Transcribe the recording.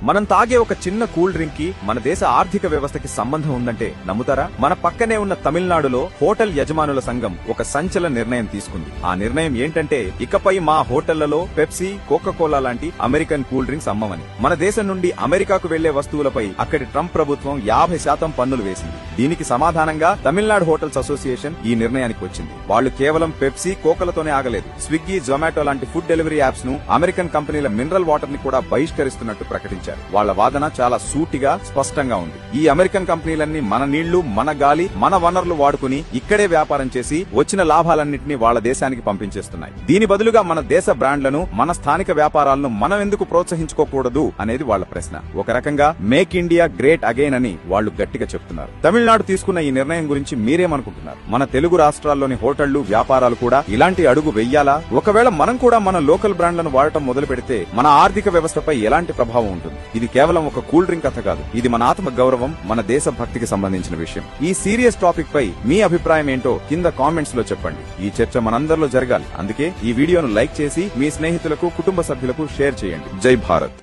మనం తాగే ఒక చిన్న కూల్ డ్రింక్ కి మన దేశ ఆర్థిక వ్యవస్థకి సంబంధం ఉందంటే నమ్ముతారా? మన పక్కనే ఉన్న తమిళనాడులో హోటల్ యజమానుల సంఘం ఒక సంచలన నిర్ణయం తీసుకుంది. ఆ నిర్ణయం ఏంటంటే ఇకపై మా హోటళ్లలో పెప్సీ, కోకాకోలా లాంటి అమెరికన్ కూల్ డ్రింక్స్ అమ్మమని. మన దేశం నుండి అమెరికాకు వెళ్లే వస్తువులపై అక్కడి ట్రంప్ ప్రభుత్వం 50% పన్నులు వేసింది. దీనికి సమాధానంగా తమిళనాడు హోటల్స్ అసోసియేషన్ ఈ నిర్ణయానికి వచ్చింది. వాళ్లు కేవలం పెప్సీ, కోకలతోనే ఆగలేదు. స్విగ్గీ, జొమాటో లాంటి ఫుడ్ డెలివరీ యాప్స్ ను, అమెరికన్ కంపెనీల మినరల్ వాటర్ ని కూడా బహిష్కరిస్తున్నట్టు ప్రకటించారు. వాళ్ల వాదన చాలా సూటిగా, స్పష్టంగా ఉంది. ఈ అమెరికన్ కంపెనీలన్నీ మన నీళ్లు, మన గాలి, మన వనరులు వాడుకుని ఇక్కడే వ్యాపారం చేసి వచ్చిన లాభాలన్నింటినీ వాళ్ల దేశానికి పంపించేస్తున్నాయి. దీని బదులుగా మన దేశ బ్రాండ్లను, మన స్థానిక వ్యాపారాలను మనం ఎందుకు ప్రోత్సహించుకోకూడదు అనేది వాళ్ల ప్రశ్న. ఒక రకంగా మేక్ ఇండియా గ్రేట్ అగైన్ అని వాళ్లు గట్టిగా చెప్తున్నారు. తమిళనాడు తీసుకున్న ఈ నిర్ణయం గురించి మీరేమనుకుంటున్నారు? మన తెలుగు రాష్ట్రాల్లోని హోటళ్లు, వ్యాపారాలు కూడా ఇలాంటి అడుగు వెయ్యాలా? ఒకవేళ మనం కూడా మన లోకల్ బ్రాండ్లను వాడటం మొదలు పెడితే మన ఆర్థిక వ్యవస్థపై ఎలాంటి ప్రభావం ఉంటుంది? ఇది కేవలం ఒక కూల్ డ్రింక్ కథ కాదు. ఇది మన ఆత్మ గౌరవం, మన దేశ భక్తికి సంబంధించిన విషయం. ఈ సీరియస్ టాపిక్ పై మీ అభిప్రాయం ఏంటో కింద కామెంట్స్ లో చెప్పండి. ఈ చర్చ మనందరిలో జరగాలి. అందుకే ఈ వీడియోను లైక్ చేసి మీ స్నేహితులకు, కుటుంబ సభ్యులకు షేర్ చేయండి. జై భారత్.